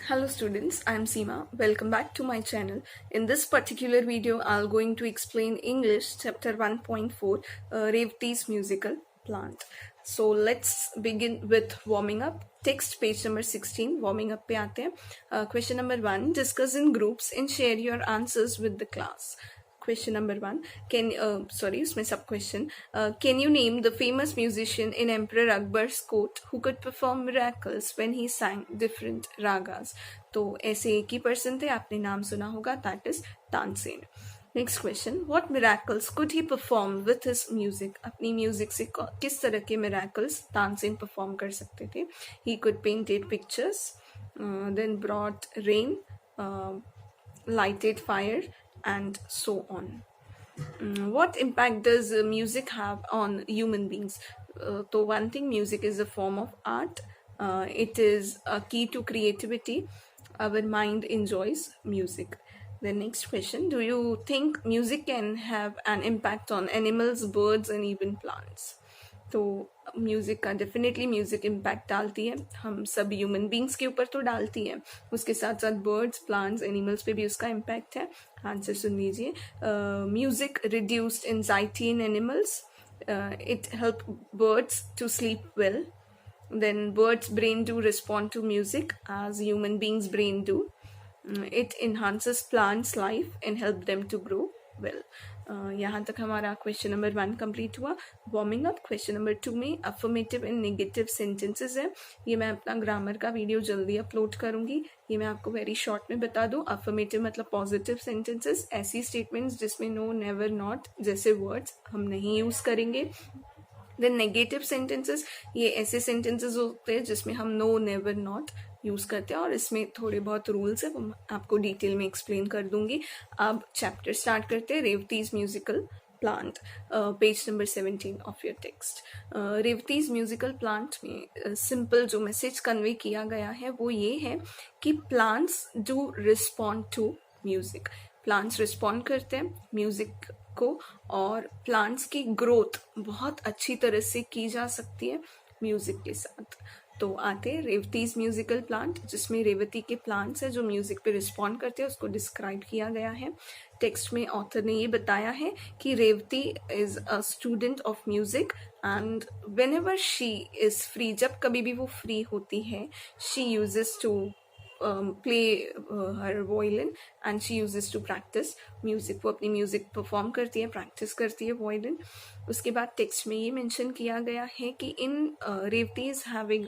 Hello students, I am Seema. Welcome back to my channel. In this particular video, I'm going to explain English chapter 1.4 Revati's musical plant. So let's begin with warming up. Text page number 16, warming up पे आते हैं. Question number 1, discuss in groups and share your answers with the class. Question number 1, उसमें सब question. Can you name the famous musician in Emperor Akbar's court who could perform miracles when he sang different ragas? तो ऐसे एक ही person थे, आपने नाम सुना होगा, that is Tansen. Next question, what miracles could he perform with his music? अपनी music से किस तरह के miracles Tansen perform कर सकते थे? He could painted pictures, then brought rain, lighted fire, and so on. What impact does music have on human beings? So one thing, music is a form of art. It is a key to creativity. Our mind enjoys music. The next question, do you think music can have an impact on animals, birds, and even plants? तो music का definitely music impact डालती है, हम सब human beings के ऊपर तो डालती है, उसके साथ साथ बर्ड्स, प्लांट्स, एनिमल्स पे भी उसका इम्पैक्ट है. आंसर सुन लीजिए. Music reduced anxiety in animals, it help birds to sleep well, then birds' brain do respond to music as human beings' brain do. It enhances plants' life and help them to grow well. यहाँ तक हमारा question number 1 complete हुआ. Warming up. Question number 2 में affirmative and negative sentences है. ये मैं अपना grammar का वीडियो जल्दी अपलोड करूंगी. ये मैं आपको वेरी शॉर्ट में बता दूं. अफर्मेटिव मतलब पॉजिटिव सेंटेंसेस, ऐसी स्टेटमेंट्स जिसमें नो, नेवर, नॉट जैसे वर्ड्स हम नहीं यूज करेंगे. देन नेगेटिव सेंटेंसेस, ये ऐसे सेंटेंसेस होते हैं जिसमें हम नो, नेवर, नॉट यूज करते हैं और इसमें थोड़े बहुत रूल्स है, वो आपको डिटेल में एक्सप्लेन कर दूंगी. अब चैप्टर स्टार्ट करते हैं. Revathi's musical plant, page number 17 of your text. Revathi's musical plant में सिंपल जो मैसेज कन्वे किया गया है वो ये है कि plants do respond to music. Plants respond करते हैं म्यूजिक को और प्लांट्स की ग्रोथ बहुत अच्छी तरह से की जा सकती है म्यूजिक के साथ. तो आते हैं रेवतीज म्यूजिकल प्लांट, जिसमें रेवती के प्लांट्स है जो म्यूजिक पे रिस्पॉन्ड करते हैं, उसको डिस्क्राइब किया गया है. टेक्स्ट में ऑथर ने ये बताया है कि Revathi is a student of music and whenever she is free, जब कभी भी वो फ्री होती है, she uses to play her violin and she uses to practice music. वो अपनी म्यूजिक परफॉर्म करती है, प्रैक्टिस करती है वायलिन. उसके बाद टेक्स्ट में ये मेंशन किया गया है कि in Revathi is having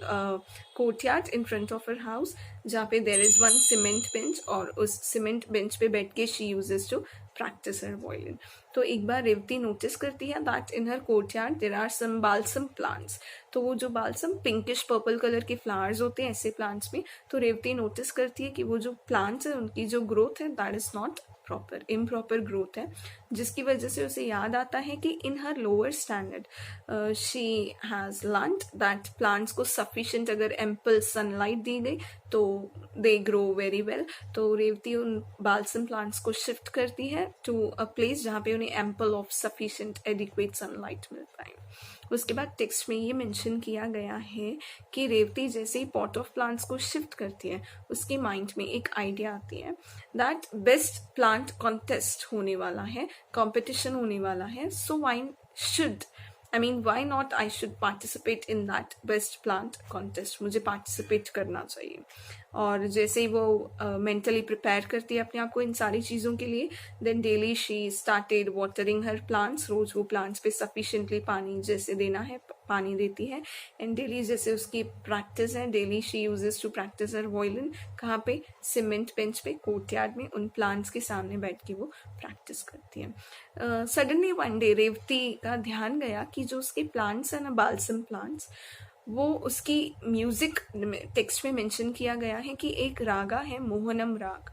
courtyard in front of her house, जहाँ पे there is one cement bench और उस सीमेंट बेंच पे बैठ के she uses to practice her violin. तो एक बार रेवती नोटिस करती है that in her courtyard there are some balsam plants. तो वो जो बालसम पिंकिश पर्पल कलर के फ्लावर्स होते हैं ऐसे प्लांट्स में, तो रेवती नोटिस करती है कि वो जो प्लांट्स है उनकी जो ग्रोथ है that is not proper, improper growth है, जिसकी वजह से उसे याद आता है कि in her lower standard she has learned that plants को सफिशिएंट अगर एम्पल सनलाइट दी गई तो दे ग्रो वेरी वेल. तो रेवती उन बालसम प्लांट्स को शिफ्ट करती है टू अ प्लेस जहाँ पे उन्हें ample of sufficient adequate sunlight मिलता है. उसके बाद टेक्स्ट में ये मेंशन किया गया है कि रेवती जैसे ही पॉट ऑफ प्लांट्स को शिफ्ट करती है, उसके माइंड में एक आइडिया आती है दैट बेस्ट प्लांट कॉन्टेस्ट होने वाला है, कॉम्पिटिशन होने वाला है. सो why not I should participate in that best plant contest. मुझे पार्टिसिपेट करना चाहिए. और जैसे ही वो मेंटली प्रिपेयर करती है अपने आप को इन सारी चीज़ों के लिए, then daily she started watering her plants. रोज वो प्लांट्स पे सफिशिएंटली पानी जैसे देना है पानी देती है. एंड डेली जैसे उसकी प्रैक्टिस है, daily she uses to practice her violin. कहाँ पे? सीमेंट बेंच पे, कोर्टयार्ड में, उन प्लांट्स के सामने बैठ के वो प्रैक्टिस करती है. सडनली वन डे रेवती का ध्यान गया कि जो उसके प्लांट्स है ना, बालसम प्लांट्स, वो उसकी म्यूजिक टेक्स्ट में मेंशन किया गया है कि एक रागा है मोहनम राग.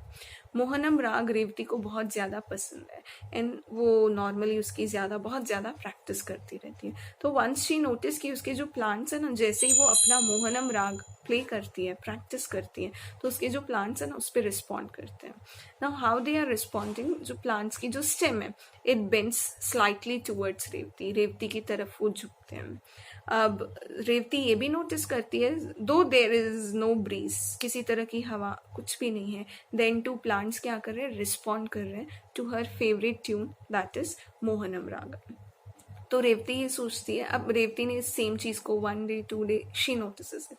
मोहनम राग रेवती को बहुत ज़्यादा पसंद है एंड वो नॉर्मली उसकी बहुत ज़्यादा प्रैक्टिस करती रहती है. तो वंस शी नोटिस कि उसके जो प्लांट्स है ना, जैसे ही वो अपना मोहनम राग प्ले करती है, प्रैक्टिस करती है, तो उसके जो प्लांट्स हैं ना उस पर रिस्पॉन्ड करते हैं. Now how they are responding, जो प्लांट्स की जो स्टेम है it bends slightly towards Revathi, Revathi की तरफ वो झुकते हैं. अब रेवती ये भी नोटिस करती है, दो देयर इज नो ब्रीज, किसी तरह की हवा कुछ भी नहीं है, देन टू प्लांट्स क्या कर रहे हैं, रिस्पॉन्ड कर रहे हैं to her favourite tune that is Mohanam ragam. तो रेवती ये सोचती है, अब रेवती ने सेम चीज को 1 day 2 day she notices it.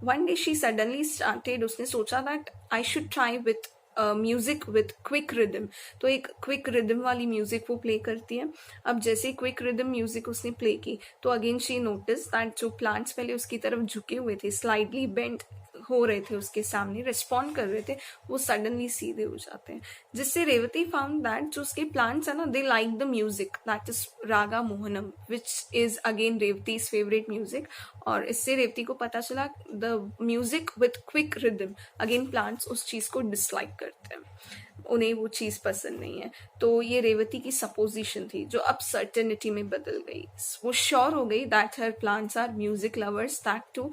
1 day she suddenly started, उसने सोचा that I should try with music with quick rhythm. तो एक क्विक रिदम वाली म्यूजिक वो प्ले करती है. अब जैसे क्विक रिदम म्यूजिक उसने प्ले की तो अगेन शी नोटिस दैट जो प्लांट्स पहले उसकी तरफ झुके हुए थे, स्लाइडली बेंड हो रहे थे, उसके सामने रिस्पॉन्ड कर रहे थे, वो सडनली सीधे हो जाते हैं. जिससे रेवती फाउंड दैट जो उसके प्लांट्स है ना, they like the music that is raga Mohanam, which is again Revathi's favourite music. और इससे रेवती को पता चला the music with quick rhythm, again plants उस चीज को डिसलाइक करते हैं, उन्हें वो चीज पसंद नहीं है. तो ये रेवती की सपोजिशन थी जो अब सर्टेनिटी में बदल गई. वो श्योर हो गई that her plants are music lovers, that too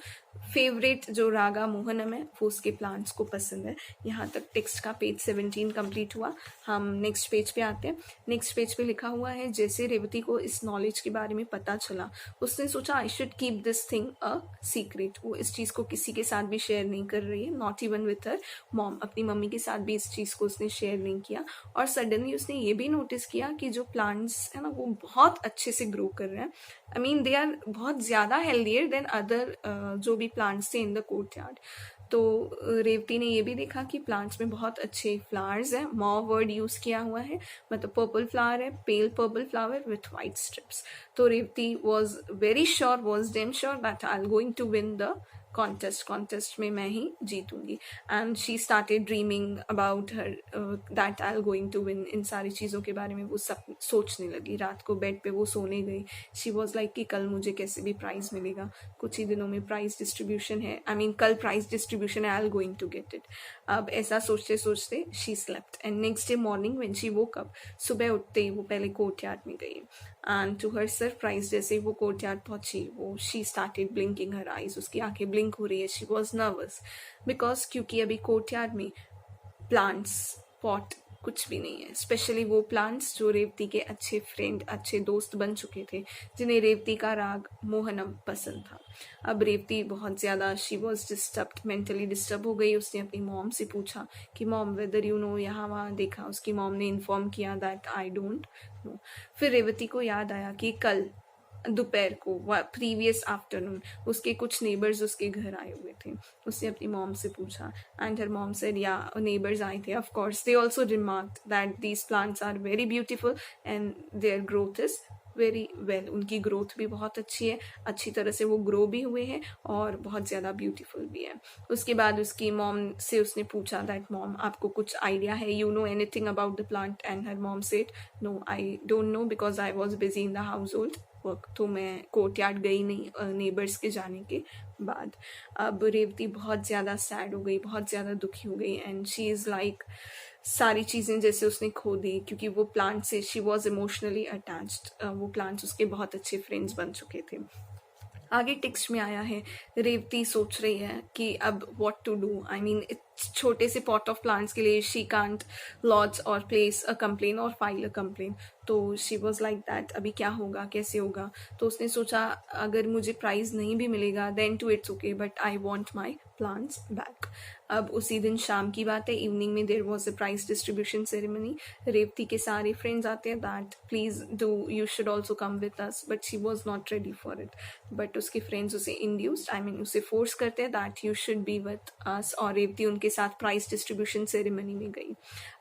favourite जो रागा मोहनम है वो उसके प्लांट्स को पसंद है. यहाँ तक टेक्स्ट का पेज 17 कंप्लीट हुआ. हम नेक्स्ट पेज पे आते हैं. नेक्स्ट पेज पे लिखा हुआ है, जैसे रेवती को इस नॉलेज के बारे में पता चला उसने सोचा I should keep this thing a secret. वो इस चीज़ को किसी के साथ भी शेयर नहीं कर रही है, not even with her mom. अपनी मम्मी के साथ भी इस चीज़ को उसने शेयर नहीं किया. और सडनली उसने ये भी नोटिस किया कि जो प्लांट्स है ना वो बहुत अच्छे से ग्रो कर रहे हैं. आई मीन दे आर बहुत ज़्यादा हेल्दियर देन अदर जो भी प्लांट्स थे इन द कोर्टयार्ड. तो रेवती ने ये भी देखा कि प्लांट्स में बहुत अच्छे फ्लावर्स हैं. मॉव वर्ड यूज किया हुआ है, मतलब पर्पल फ्लावर है, pale purple flower with white stripes. तो Revathi was very sure, was damn sure that I am going to win the contest में मैं ही जीतूंगी. And she started dreaming about her that I am going to win. इन सारी चीज़ों के बारे में वो सब सोचने लगी. रात को बेड पे वो सोने गई. शी वॉज लाइक कि कल मुझे कैसे भी प्राइज मिलेगा, कुछ ही दिनों में प्राइज डिस्ट्रीब्यूशन है, आई मीन कल प्राइज डिस्ट्रीब्यूशन है, I am going to get it. अब ऐसा सोचते सोचते she slept and next day morning when she woke up, सुबह उठते ही वो पहले कोर्टयार्ड में गई. एंड टू हर सरप्राइज जैसे वो कोर्टयार्ड पहुंची वो she started blinking her eyes. उसकी आंखें ब्लिंक हो रही है. शी वॉज नर्वस बिकॉज क्योंकि अभी कोर्टयार्ड में प्लांट्स पॉट कुछ भी नहीं है. स्पेशली वो प्लांट्स जो रेवती के अच्छे फ्रेंड, अच्छे दोस्त बन चुके थे, जिन्हें रेवती का राग मोहनम पसंद था. अब रेवती बहुत ज़्यादा she was disturbed, mentally disturb हो गई. उसने अपनी मॉम से पूछा कि मॉम वेदर यू नो, यहाँ वहाँ देखा. उसकी मॉम ने इन्फॉर्म किया दैट आई डोंट नो. फिर रेवती को याद आया कि कल दोपहर को, प्रीवियस आफ्टरनून, उसके कुछ नेबर्स उसके घर आए हुए थे. उसने अपनी मॉम से पूछा and her mom said yeah neighbours आए थे. Of course they also remarked that these plants are very beautiful and their growth is very well. उनकी ग्रोथ भी बहुत अच्छी है, अच्छी तरह से वो ग्रो भी हुए हैं और बहुत ज़्यादा ब्यूटीफुल भी है. उसके बाद उसकी मॉम से उसने पूछा दैट मॉम आपको कुछ आइडिया है, you know anything about the plant. And her mom said no I don't know because I was busy in the household work. तो मैं कोर्टयार्ड गई नहीं नेबर्स के जाने के बाद. अब रेवती बहुत ज़्यादा सैड हो गई, बहुत ज़्यादा दुखी हो गई. एंड शी इज़ लाइक सारी चीज़ें जैसे उसने खो दी, क्योंकि वो प्लांट से शी वॉज इमोशनली अटैच्ड. वो प्लांट्स उसके बहुत अच्छे फ्रेंड्स बन चुके थे. आगे टेक्स्ट में आया है, रेवती सोच रही है कि अब what to do. I mean छोटे से पॉट ऑफ प्लांट्स के लिए शी कांट लॉज और प्लेस अ कंप्लेन और फाइल अ कंप्लेन. तो शी वॉज लाइक दैट अभी क्या होगा, कैसे होगा. तो उसने सोचा अगर मुझे प्राइज नहीं भी मिलेगा then too it's okay, but I want my plants back. अब उसी दिन शाम की बात है, इवनिंग में there was a prize distribution ceremony. Revathi के सारे फ्रेंड्स आते हैं that please do, you should also come with us, but she was not ready for it. But उसके फ्रेंड्स उसे इंड्यूस्ड, आई मीन उसे फोर्स करते हैं that you should be with us. और रेवती उनके साथ प्राइज डिस्ट्रीब्यूशन सेरेमनी में गई.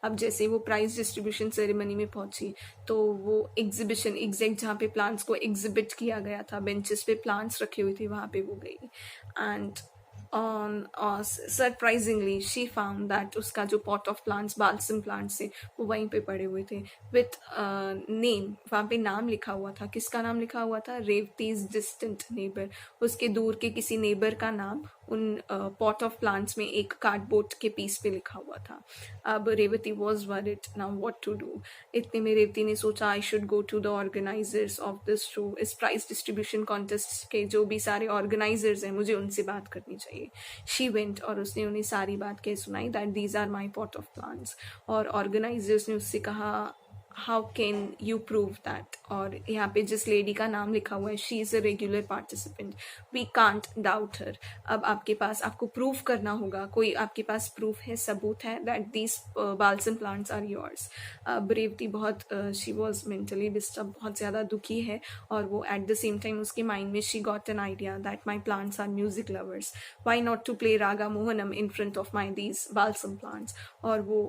अब जैसे वो प्राइज डिस्ट्रीब्यूशन सेरेमनी में पहुंची तो वो एग्जीबिशन एग्जैक्ट जहाँ पे प्लांट्स को एग्जिबिट किया गया था, बेंचेस पे प्लांट्स रखे हुए थे, वहाँ पे वो गई. And surprisingly she found that उसका जो pot of plants, balsam plants थे, वो वहीं पे पड़े हुए थे विथ नेम. वहाँ पे नाम लिखा हुआ था. किसका नाम लिखा हुआ था? रेवतीज डिस्टेंट नेबर. उसके दूर के किसी नेबर का नाम उन पॉट ऑफ प्लांट्स में एक कार्डबोर्ड के पीस पे लिखा हुआ था. अब Revathi was worried now what to do. इतने में रेवती ने सोचा I should go to the organisers of this show. इस प्राइज डिस्ट्रीब्यूशन कॉन्टेस्ट के जो भी सारे ऑर्गेनाइजर्स हैं मुझे उनसे बात करनी चाहिए. शी वेंट और उसने उन्हें सारी बात कह सुनाई that these are my pot of plants. और ऑर्गेनाइजर्स ने उससे कहा how can you prove that. और यहाँ पे जिस लेडी का नाम लिखा हुआ है she is a regular participant, we can't doubt her. अब आपके पास आपको प्रूव करना होगा, कोई आपके पास प्रूफ है, सबूत है that these balsam plants are yours. अब रेवती बहुत शी वॉज मेंटली डिस्टर्ब, बहुत ज़्यादा दुखी है. और वो एट द सेम टाइम उसके माइंड में she got an idea that my plants are music lovers, why not to play raga Mohanam in front of my these balsam plants. और वो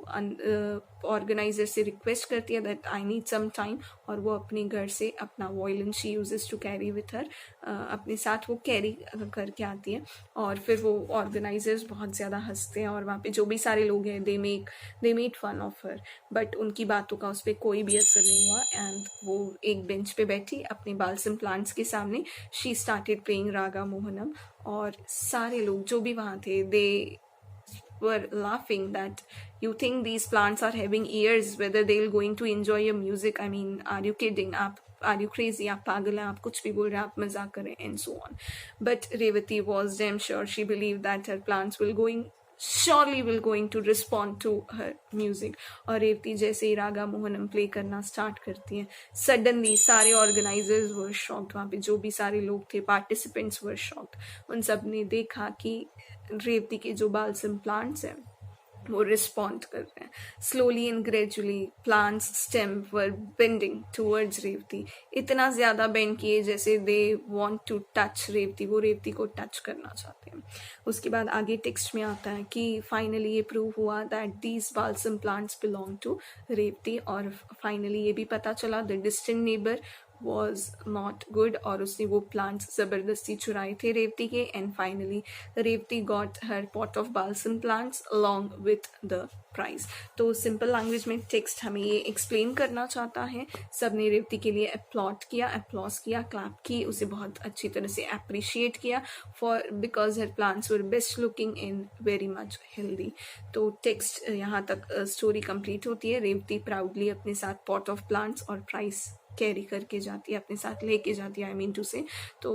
ऑर्गेनाइजर से रिक्वेस्ट करती है that I need some time. और वो अपने घर से अपना violin she uses to carry with her, अपने साथ वो कैरी करके आती है. और फिर वो ऑर्गेनाइजर्स बहुत ज़्यादा हंसते हैं और वहाँ पे जो भी सारे लोग हैं they made fun of her. But उनकी बातों का उस पर कोई भी असर नहीं हुआ. एंड वो एक बेंच पे बैठी अपने बाल्सम प्लांट्स के सामने, शी स्टार्टेड प्लेइंग रागा मोहनम. और सारे लोग जो भी वहाँ थे दे were laughing that you think these plants are having ears, whether they're going to enjoy your music. I mean, are you kidding? Are you crazy? आप पागल हैं, आप कुछ भी बोल रहे हैं, आप मजाक कर रहे हैं, and so on. But Revati was damn sure. She believed that her plants will going to respond to her music. और रेवती जैसे ही रागा मोहनम प्ले करना स्टार्ट करती है, सडनली सारे ऑर्गेनाइजर्स वर शॉक्ड. वहाँ पे जो भी सारे लोग थे, पार्टिसिपेंट्स वर शॉक्ड. उन सब ने देखा कि रेवती के जो बाल्सम प्लांट्स हैं वो रिस्पॉन्ड कर रहे हैं. Slowly and gradually plants stem were bending towards Revathi. इतना ज़्यादा बेंड किए जैसे they want to touch Revathi, वो रेवती को टच करना चाहते हैं. उसके बाद आगे टेक्स्ट में आता है कि फाइनली ये प्रूव हुआ that these balsam plants belong to Revathi. और फाइनली ये भी पता चला the distant neighbour was not good और उसने वो प्लांट्स ज़बरदस्ती चुराए थे रेवती के. And finally Revathi got her pot of balsam plants along with the prize. तो सिंपल लैंग्वेज में टेक्स्ट हमें ये एक्सप्लेन करना चाहता है. सब ने रेवती के लिए अप्लॉज किया, क्लैप की, उसे बहुत अच्छी तरह से अप्रिशिएट किया for because her plants were best looking and very much healthy. तो टेक्स्ट यहाँ तक स्टोरी कंप्लीट होती है. रेवती प्राउडली अपने साथ पॉट ऑफ प्लांट्स और प्राइस कैरी करके जाती है, अपने साथ लेके जाती है, आई मीन टू से. तो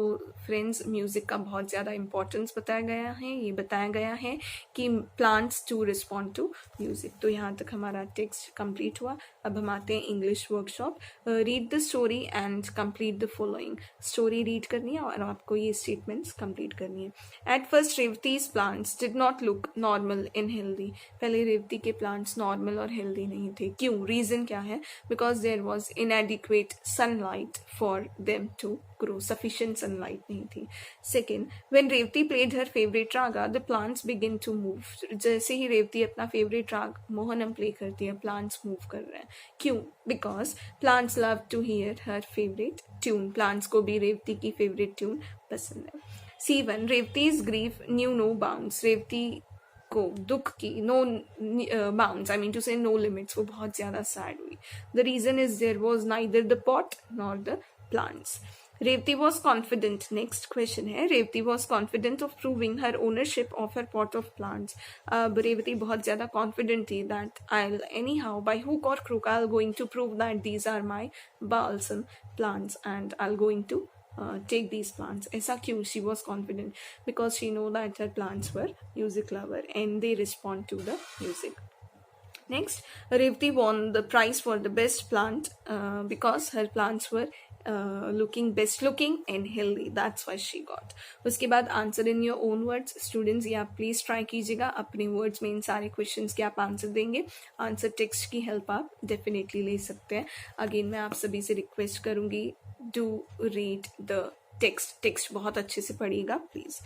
फ्रेंड्स, म्यूज़िक का बहुत ज़्यादा इंपॉर्टेंस बताया गया है. ये बताया गया है कि plants to respond to music. तो यहाँ तक हमारा टेक्स्ट कंप्लीट हुआ. अब हम आते हैं English workshop. Read the story and complete the following. Story read करनी है और आपको ये स्टेटमेंट्स कंप्लीट करनी है. At first Revathi's plants did not look normal and healthy. पहले रेवती के प्लांट्स नॉर्मल और हेल्दी नहीं थे. क्यों? रीज़न क्या है? Because there was inadequate sunlight for them to grow. Sufficient sunlight नहीं थी. Second, when Revati played her favorite raga, the plants begin to move. जैसे ही रेवती अपना favorite राग मोहनम प्ले करती है, plants move कर रहे हैं. क्यों? Because plants love to hear her favorite tune. Plants को भी रेवती की favorite tune पसंद है. C1, Revati's grief knew no bounds. Revati को दुख की no bounds, I mean to say no limits, वो बहुत ज़्यादा सैड हुई. The reason is there was neither the pot nor the plants. Revathi was confident. Next question है, Revathi was confident of proving her ownership of her pot of plants. अब रेवती बहुत ज़्यादा confident थी that I anyhow by hook or crook I going to prove that these are my balsam plants and I going to take these plants. ऐसा क्यों? She was confident because she know that her plants were music lover and they respond to the music. Next, Revati won the prize for the best plant because her plants were looking best looking and healthy. That's why she got. उसके बाद answer in your own words. Students ये आप please try कीजिएगा अपने words में इन सारे questions के आप आंसर देंगे. आंसर टेक्स्ट की हेल्प आप डेफिनेटली ले सकते हैं. अगेन मैं आप सभी से रिक्वेस्ट करूंगी, डू रीड द टेक्स्ट बहुत अच्छे से पढ़िएगा प्लीज.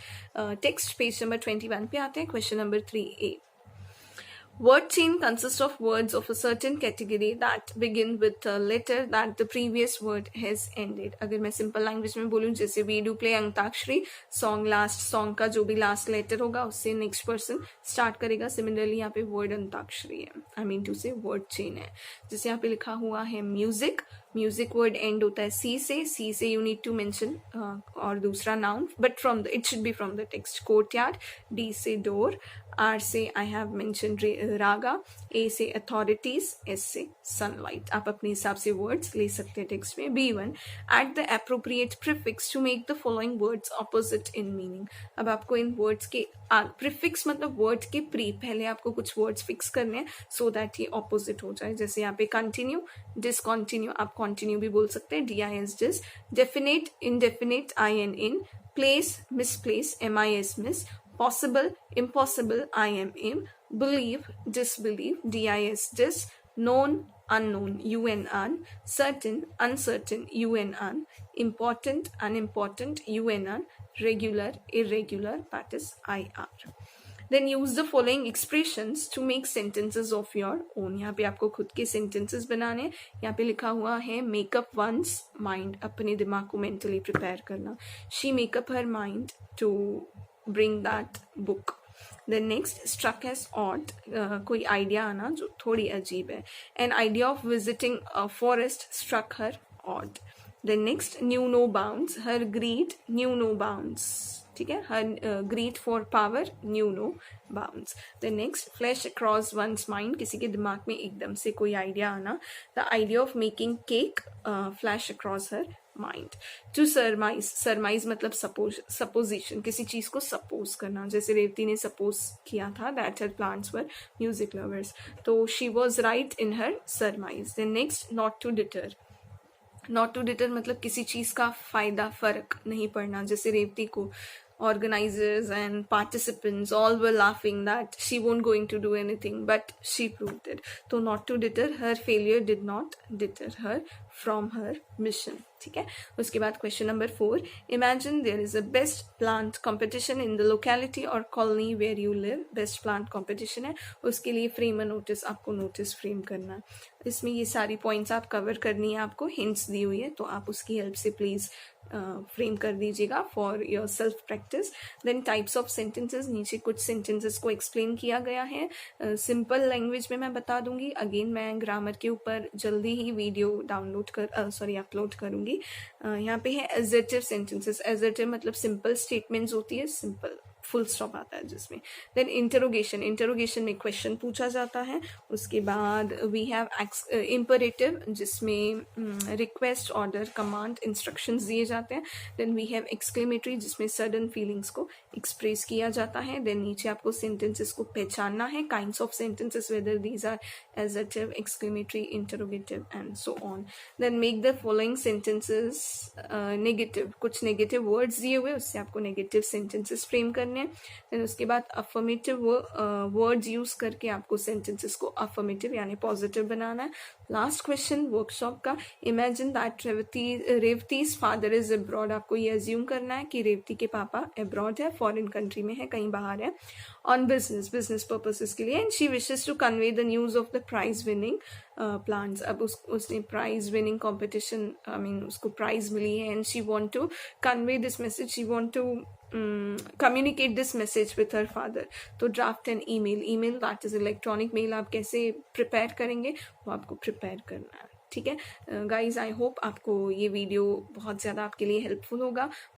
टेक्स्ट पेज नंबर 21 पे आते हैं. Question number 3A. Word chain consists of words of a certain category that begin with a letter that the previous word has ended. अगर मैं simple language में बोलूँ, जैसे we do play antakshari, song last song का जो भी last letter होगा उससे नेक्स्ट पर्सन स्टार्ट करेगा. सिमिलरली यहाँ पे वर्ड अंताक्षरी है, आई मीन टू से वर्ड चेन है. जैसे यहाँ पे लिखा हुआ है म्यूजिक, म्यूजिक वर्ड एंड होता है सी से यू नीड टू मेंशन और दूसरा noun but from the it should be from the text courtyard. D से डोर. आर से आई हैव मेंशन रागा. ए से अथॉरिटीज. एस से सनलाइट. आप अपने हिसाब से वर्ड्स ले सकते हैं टेक्स्ट में. B1 at the appropriate prefix to make the following words opposite in meaning. अब आपको इन वर्ड्स के प्रीफिक्स मतलब वर्ड के प्री पहले आपको कुछ वर्ड्स फिक्स करने हैं सो दैट ये ऑपोजिट हो जाए. जैसे यहाँ पे कंटिन्यू, डिसकंटिन्यू, आप कंटिन्यू भी बोल सकते हैं. DIS dis. Definite, indefinite, IN in. Place, misplace, MIS mis. Possible, impossible, IM. Believe, disbelieve, DIS dis. Known, unknown, UNN. Certain, uncertain, UNN. Important, unimportant, UNN. Regular, irregular, that is IR. Then use the following expressions to make sentences of your own. यहाँ पे आपको खुद के sentences बनाने हैं. यहाँ पे लिखा हुआ है make up one's mind. अपने दिमाग को mentally prepare करना. She make up her mind to bring that book. Then next, struck as odd. कोई idea आना जो थोड़ी अजीब है. An idea of visiting a forest struck her odd. Then next, knew no bounds. Her greed knew no bounds. ठीक है. Her greed for power knew no bounds. Then next, flash across one's mind. किसी के दिमाग में एकदम से कोई idea आना. The idea of making cake flash across her mind. To surmise मतलब सपोजिशन, किसी चीज को सपोज करना. जैसे रेवती ने सपोज किया था that her plants were music lovers, तो she was right in her surmise. Then next, not to deter. Not to deter मतलब किसी चीज का फायदा फर्क नहीं पड़ना. जैसे रेवती को organizers and participants all were laughing that she won't going to do anything, but she proved it. So not to deter, her failure did not deter her from her mission. ठीक है. उसके बाद question number 4. Imagine there is a best plant competition in the locality or colony where you live. Best plant competition है, उसके लिए frame a notice. आपको notice frame करना है. इसमें ये सारी पॉइंट्स आप कवर करनी है. आपको हिंट्स दी हुई है तो आप उसकी हेल्प से प्लीज फ्रेम कर दीजिएगा for your self practice. Then types of sentences. नीचे कुछ सेंटेंसेस को एक्सप्लेन किया गया है. सिंपल लैंग्वेज में मैं बता दूंगी. अगेन मैं ग्रामर के ऊपर जल्दी ही वीडियो अपलोड करूंगी. यहाँ पे है एजर्टिव सेंटेंसेस. एजर्टिव मतलब सिंपल स्टेटमेंट्स होती है, सिंपल फुल स्टॉप आता है जिसमें. देन इंटरोगेशन में क्वेश्चन पूछा जाता है. उसके बाद वी हैव इम्परेटिव जिसमें रिक्वेस्ट, ऑर्डर, कमांड, इंस्ट्रक्शंस दिए जाते हैं. देन वी हैव एक्सक्लेमेटरी जिसमें सडन फीलिंग्स को एक्सप्रेस किया जाता है. देन नीचे आपको सेंटेंसेस को पहचानना है, kinds of sentences, whether these are assertive, exclamatory, interrogative and so on. Then make the following sentences negative. कुछ नेगेटिव वर्ड्स दिए हुए, उससे आपको नेगेटिव सेंटेंसेस फ्रेम करने. देन उसके बाद अफर्मेटिव वर्ड्स यूज करके आपको सेंटेंसेस को अफर्मेटिव यानी पॉजिटिव बनाना है. लास्ट क्वेश्चन वर्कशॉप का. Imagine that Revathi's father is abroad. आपको ये अज्यूम करना है कि रेवती के पापा अब्रॉड है, फॉरेन कंट्री में है, कहीं बाहर है, ऑन बिजनेस पर्पसेस के लिए. And she wishes to convey the news of the prize winning plants. अब उसने प्राइज विनिंग कॉम्पिटिशन उसको प्राइज मिली है. And she want to convey this message, she want to communicate this message with her father. तो draft an email that is electronic mail. आप कैसे prepare करेंगे वो आपको प्रिपेयर करना है. ठीक है गाइज, आई होप आपको ये वीडियो बहुत ज़्यादा आपके लिए हेल्पफुल होगा.